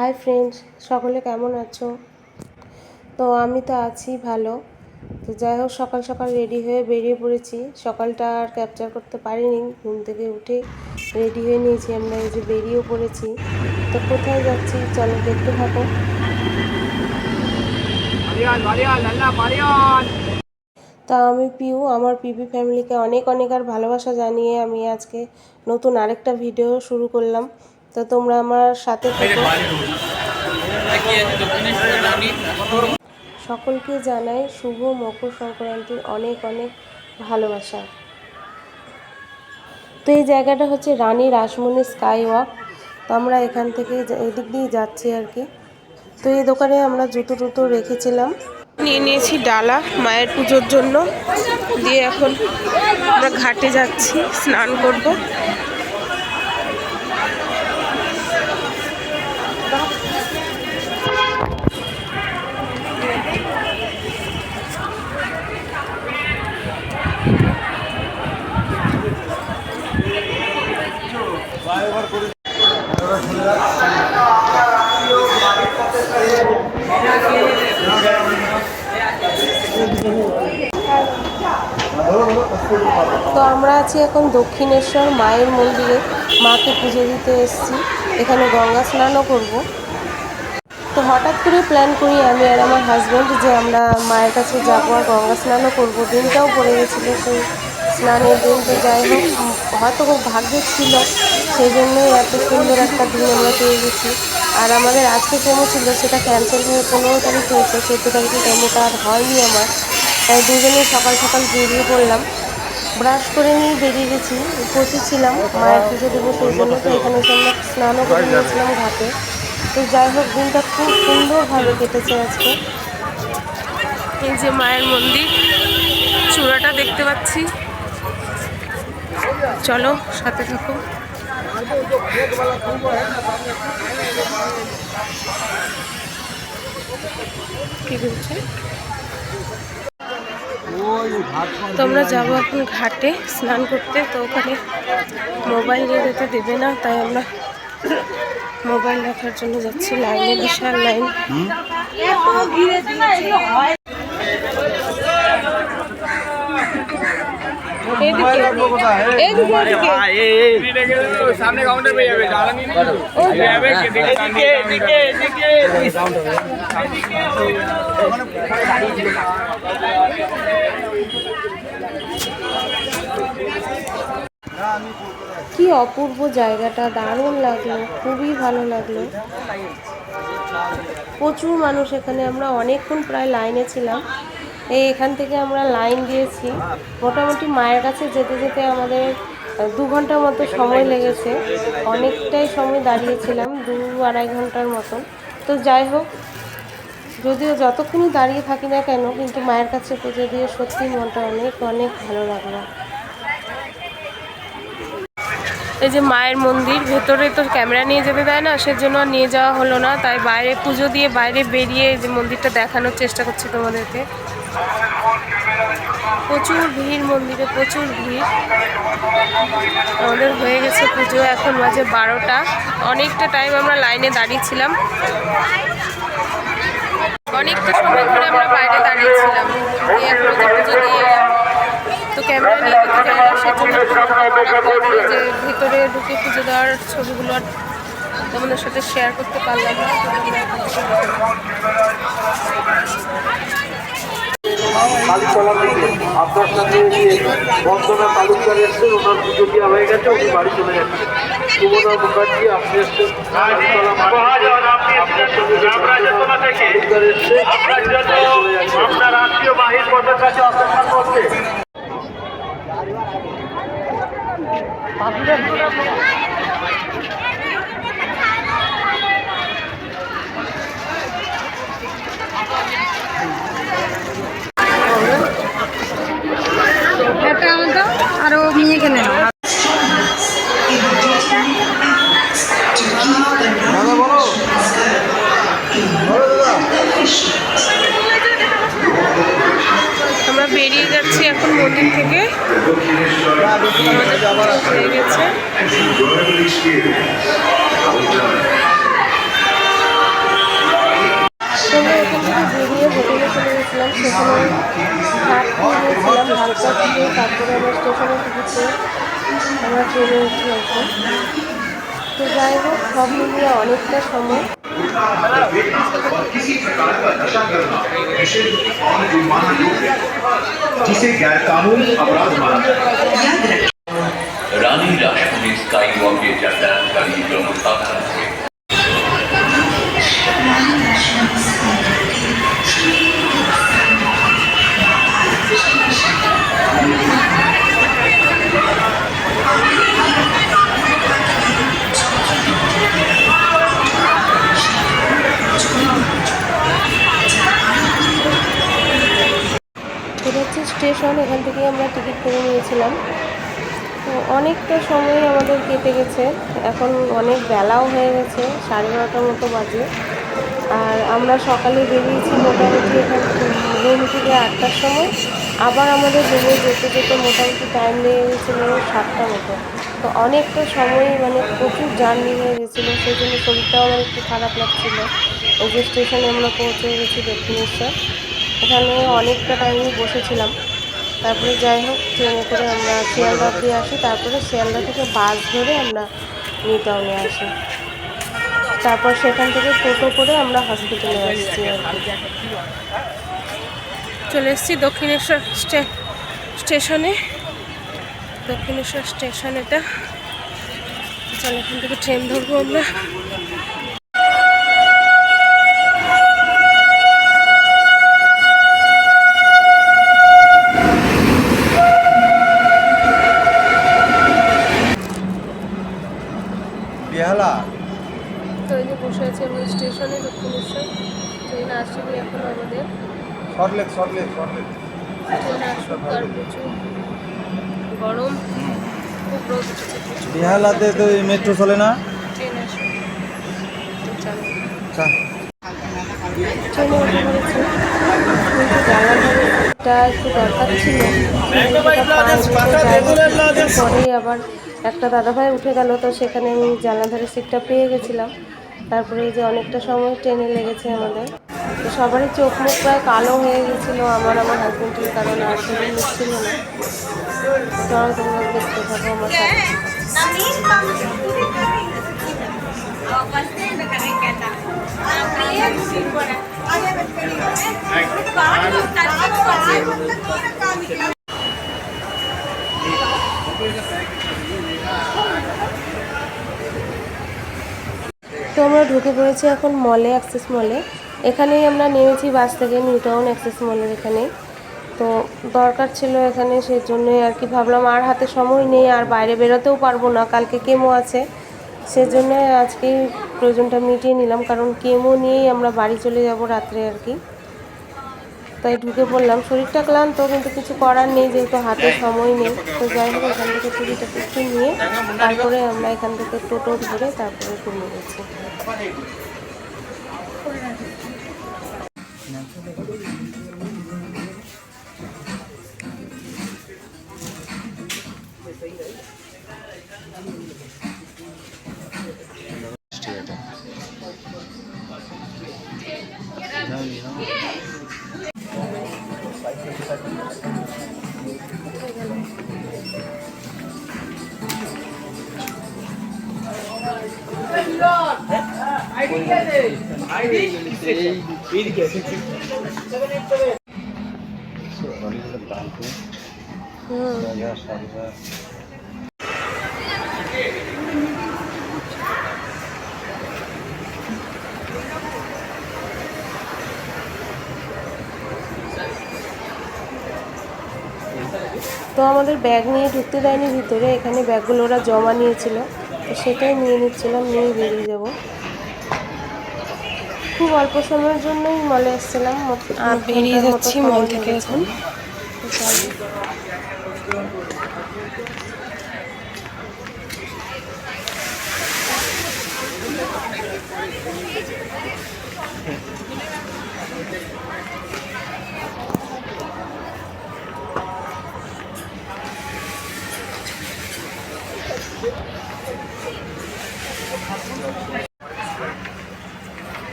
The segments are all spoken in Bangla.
হাই ফ্রেন্ডস, সকলে কেমন আছো? তো আমি তো আছি ভালো। তো যাই হোক, সকাল সকাল রেডি হয়ে বেরিয়ে পড়েছি। সকালটা আর ক্যাপচার করতে পারিনি, ঘুম থেকে উঠে রেডি হয়ে নিয়েছি আমরা, এই যে বেরিয়েও পড়েছি। তো কোথায় যাচ্ছি চলো দেখতে থাকো। তা আমি পিউ, আমার পিপি ফ্যামিলিকে অনেক অনেক আর ভালোবাসা জানিয়ে আমি আজকে নতুন আরেকটা ভিডিও শুরু করলাম। তো তোমরা আমার সাথে থেকো। সকলকে জানাই শুভ মকর সংক্রান্তির অনেক অনেক ভালোবাসা। তো এই জায়গাটা হচ্ছে রানী রাসমণি স্কাই ওয়াক। তো আমরা এখান থেকে এদিক দিয়ে যাচ্ছি আর কি। তো এই দোকানে আমরা জুতো টুতো রেখেছিলাম, নিয়ে নিয়েছি ডালা মায়ের পুজোর জন্য। দিয়ে এখন আমরা ঘাটে যাচ্ছি, স্নান করব। তো আমরা আছি এখন দক্ষিণেশ্বর মায়ের মন্দিরে, মাকে পুজো দিতে এসেছি। এখানে গঙ্গা স্নানও করব। তো হঠাৎ করে প্ল্যান করি আমি আর আমার হাজব্যান্ড যে আমরা মায়ের কাছে যাবো আর গঙ্গা স্নানও করবো। দিনটাও পড়ে গেছিলো সেই স্নানের দিন। তো যাই হোক, হয়তো খুব ভাগ্যে ছিল, সেই জন্যই এত সুন্দর একটা দিন আমরা পেয়ে গেছি। আর আমাদের আজকে কেমো ছিল, সেটা ক্যান্সেল হয়ে 15 তারিখ হয়েছে। 14 তারিখে কেমোটা আর হয়নি আমার। তাই দুজনেই সকাল সকাল বেরিয়ে পড়লাম। ব্রাশ করে নিয়ে বেরিয়ে গেছি, বসেছিলাম মায়ের পুজো দেবো সেই জন্য। তো এখানে এসে আমরা স্নানও করে নিয়েছিলাম ঘাটে। তো যাই হোক, দিনটা খুব সুন্দরভাবে কেটেছে আজকে। এই যে মায়ের মন্দির, চূড়াটা দেখতে পাচ্ছি। চলো সাথে থাকো। কি বলছে? তোমরা যাবো এখন ঘাটে স্নান করতে। তো ওখানে মোবাইল নিয়ে যেতে দেবে না, তাই আমরা মোবাইল রাখার জন্য যাচ্ছি। লাইনে বিশাল লাইন। সামনে কাউন্টার পেয়ে যাবে। কি অপূর্ব জায়গাটা, দারুণ লাগলো, খুবই ভালো লাগলো। প্রচুর মানুষ এখানে, আমরা অনেকক্ষণ প্রায় লাইনে ছিলাম। এখান থেকে আমরা লাইন দিয়েছি। মোটামুটি মায়ের কাছে যেতে যেতে আমাদের 2 ঘন্টার মতো সময় লেগেছে। অনেকটাই সময় দাঁড়িয়েছিলাম, 2-2.5 ঘন্টার মতন। তো যাই হোক, যদিও যতক্ষণই দাঁড়িয়ে থাকি না কেন, কিন্তু মায়ের কাছে পুজো দিয়ে সত্যি মনটা অনেক অনেক ভালো লাগলো। এই যে মায়ের মন্দির, ভেতরে তো ক্যামেরা নিয়ে যেতে দেয় না, সেজন্য আর নিয়ে যাওয়া হলো না। তাই বাইরে পুজো দিয়ে বাইরে বেরিয়ে যে মন্দিরটা দেখানোর চেষ্টা করছি তোমাদেরকে। প্রচুর ভিড় মন্দিরে, প্রচুর ভিড়। আমাদের হয়ে গেছে পুজো, এখন বাজে 12টা। অনেকটা টাইম আমরা লাইনে দাঁড়িয়েছিলাম, অনেকটা সময় ধরে আমরা বাইরে দাঁড়িয়েছিলাম। এখন যে পুজো দিয়ে এলাম, তো ক্যামেরা নিয়ে যেতে যায় না, সেজন্য যে ভিতরে ঢুকে পুজো দেওয়ার ছবিগুলো আর তোমাদের সাথে শেয়ার করতে পারলাম না। কালীতলা থেকে আপনার সাথে বন্দনা তালুকদার এসছেন, ওনার পুজো দেওয়া হয়ে গেছে, উনি বাড়ি চলে যাচ্ছেন। সুমনা মুখার্জি আপনি এসছেন তালুকদার এসছে, আপনার আত্মীয় মাহির পদের কাছে অপেক্ষা করছে। আরো নিয়ে গেলেন। আমরা বেরিয়ে যাচ্ছি এখন মন্দির থেকে। হয়ে গেছে। ট্রেনে উঠি আর কি। তো যাই হোক, সব মিলিয়ে অনেকটা সময়। किसी प्रकार का नशा करना निषिद्ध और जुर्माना योग्य है, जिसे गैर कानूनी अपराध माना जाता है। रानी राष्ट्रपति स्काई वॉक के यातायातकारी प्रमुख साधन थे। এটা হচ্ছে স্টেশন, এখান থেকে আমরা টিকিট করে নিয়েছিলাম। তো অনেকটা সময় আমাদের কেটে গেছে, এখন অনেক বেলাও হয়ে গেছে, 12:30 মতো বাজে। আর আমরা সকালে বেরিয়েছি মোটামুটি এখান রুম থেকে 8টার সময়, আবার আমাদের রুমে যেতে যেতে মোটামুটি টাইম লেগে গেছিলো 7টা মতো। তো অনেকটা সময় মানে প্রচুর জার্নি হয়ে গেছিলো, সেই জন্য শরীরটাও আমার একটু খারাপ লাগছিলো। এই যে স্টেশনে আমরা পৌঁছে গেছি দক্ষিণেশ্বর, এখানে অনেকটা টাইমে বসেছিলাম। তারপরে যাই হোক, ট্রেনে করে আমরা শিয়ালদা অব্দি আসি, তারপরে শিয়ালদা থেকে বাস ধরে আমরা নিউ টাউনে আসি। তারপর সেখান থেকে টোটো করে আমরা হসপিটালে আসছি আর কি। চলে এসেছি দক্ষিণেশ্বর স্টেশনে। দক্ষিণেশ্বর স্টেশন এটা। চল, এখান থেকে ট্রেন ধরবো আমরা। বেহালা তো এই যে বসে আছি আমরা স্টেশনে দক্ষিণেশ্বর। ট্রেন আসেনি এখন আমাদের, সল্টলেক ট্রেন আসুক। আর প্রচুর গরম, খুব রোদ উঠেছে প্রচুর। বেহালাতে তো মেট্রো চলে না। ট্রেন আসুক, তো চলো। আচ্ছা, ট্রেনে উঠে পড়েছি, কিন্তু জানালাটা একটু দরকার ছিল। পরে আবার একটা দাদাভাই উঠে গেল, তো সেখানে আমি জানালাধারের সিটটা পেয়ে গেছিলাম। তারপরে এই যে অনেকটা সময় ট্রেনে লেগেছে আমাদের। তো সবারই চোখ মুখ প্রায় কালো হয়ে গেছিলো, আমার হাজব্যান্ডের, কারণ আর শরীর নিচ্ছিল না। চলো তোমরা দেখতে থাকো আমার সাথে। তো আমরা ঢুকে পড়েছি এখন মলে, অ্যাক্সেস মলে। এখানেই আমরা নেমেছি বাস থেকে, নিউ টাউন অ্যাক্সেস মলের এখানে। তো দরকার ছিল এখানে, সেই জন্যই আর কি ভাবলাম আর হাতে সময় নেই, আর বাইরে বেরোতেও পারবো না, কালকে কেমো আছে, সেজন্য আজকেই প্রয়োজনটা মিটিয়ে নিলাম। কারণ কেমো নিয়েই আমরা বাড়ি চলে যাব রাত্রে আর কি। তাই ঢুকে পড়লাম। শরীরটা ক্লান্ত, কিন্তু কিছু করার নেই, যেহেতু হাতে সময় নেই। তো যাই হোক, এখান থেকে টিকিটা একটু নিয়ে তারপরে আমরা এখান থেকে টোটো ধরে তারপরে ঘুমিয়ে গেছি। তো আমাদের ব্যাগ নিয়ে ঢুকতে দেয়নি ভিতরে, এখানে ব্যাগগুলো ওরা জমা নিয়েছিল, তো সেটাই নিয়ে নিচ্ছিলাম, নিয়ে বেরিয়ে যাব। খুব অল্প সময়ের জন্যই মলে এসেছিলাম, বেরিয়ে যাচ্ছি মল থেকে এখন।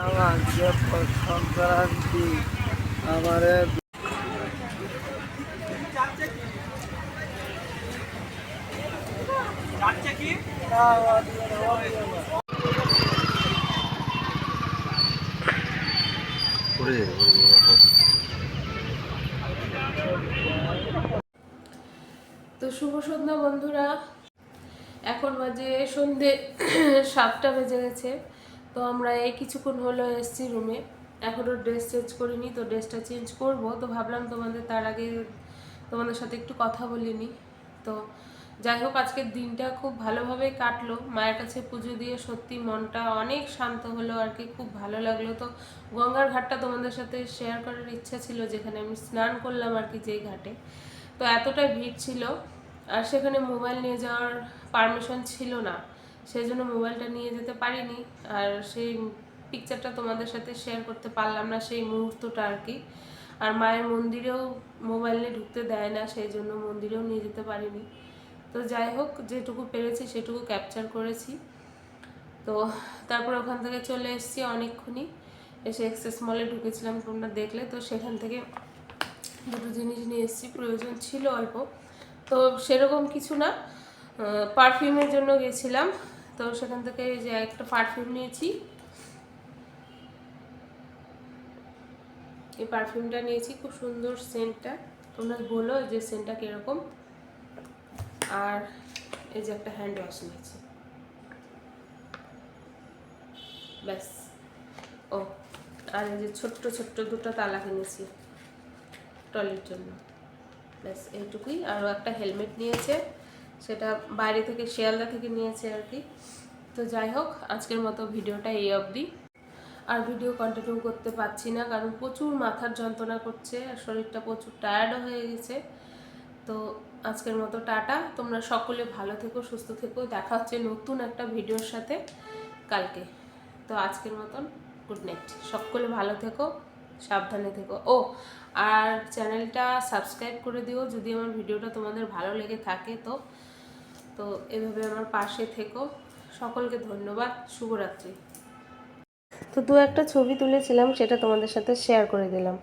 আমার যে সংক্রান্তি আমার তো শুভ সন্ধ্যা বন্ধুরা, এখন বাজে সন্ধে 7টা বেজে গেছে। তো আমরা এই কিছুক্ষণ হলো এসছি রুমে, এখনও ড্রেস চেঞ্জ করিনি। তো ড্রেসটা চেঞ্জ করব, তো ভাবলাম তার আগে তোমাদের সাথে একটু কথা বলিনি। তো যাই হোক, আজকের দিনটা খুব ভালোভাবে কাটলো। মায়ের কাছে পুজো দিয়ে সত্যি মনটা অনেক শান্ত হলো আর কি, খুব ভালো লাগলো। তো গঙ্গার ঘাটটা তোমাদের সাথে শেয়ার করার ইচ্ছা ছিল, যেখানে আমি স্নান করলাম আর কি, যেই ঘাটে। তো এতটা ভিড় ছিল, আর সেখানে মোবাইল নিয়ে যাওয়ার পারমিশন ছিল না, সেই জন্য মোবাইলটা নিয়ে যেতে পারিনি। আর সেই পিকচারটা তোমাদের সাথে শেয়ার করতে পারলাম না, সেই মুহূর্তটা আর কি। আর মায়ের মন্দিরেও মোবাইল নিয়ে ঢুকতে দেয় না, সেই জন্য মন্দিরেও নিয়ে যেতে পারিনি। তো যাই হোক, যেটুকু পেরেছি সেটুকু ক্যাপচার করেছি। তো তারপর ওখান থেকে চলে এসেছি অনেকক্ষণই, এসে এক্সেস মলে ঢুকেছিলাম, তোমরা দেখলে। তো সেখান থেকে দুটো জিনিস নিয়ে এসেছি, প্রয়োজন ছিল অল্প, তো সেরকম কিছু না, পারফিউমের জন্য গেছিলাম। তো সেখান থেকে যে একটা পারফিউম নিয়েছি, এই পারফিউমটা নিয়েছি, খুব সুন্দর সেন্টটা, তোমরা বলো যে সেন্টটা কীরকম। আর এই যে একটা হ্যান্ড ওয়াশ নিয়েছি, ব্যাস। ও, আর এই যে ছোট্ট ছোট্ট দুটো তালা কিনেছি ট্রলির জন্য, ব্যাস এইটুকুই। আরও একটা হেলমেট নিয়েছে, সেটা বাইরে থেকে শিয়ালদা থেকে নিয়েছে আর কি। তো যাই হোক, আজকের মতো ভিডিওটা এই অবধি। আর ভিডিও কন্টিনিউ করতে পারছি না, কারণ প্রচুর মাথার যন্ত্রণা করছে আর শরীরটা প্রচুর টায়ার্ডও হয়ে গেছে। তো আজকের মতো টাটা, তোমরা সকলে ভালো থেকো, সুস্থ থেকো। দেখা হচ্ছে নতুন একটা ভিডিওর সাথে কালকে। তো আজকের মতন গুড নাইট, সকলে ভালো থেকো, সাবধানে থেকো। ও, আর চ্যানেলটা সাবস্ক্রাইব করে দিও যদি আমার ভিডিওটা তোমাদের ভালো লেগে থাকে। তো এভাবে আমার পাশে থেকো। সকলকে ধন্যবাদ, শুভরাত্রি। তো একটা ছবি তুলেছিলাম, সেটা তোমাদের সাথে শেয়ার করে দিলাম।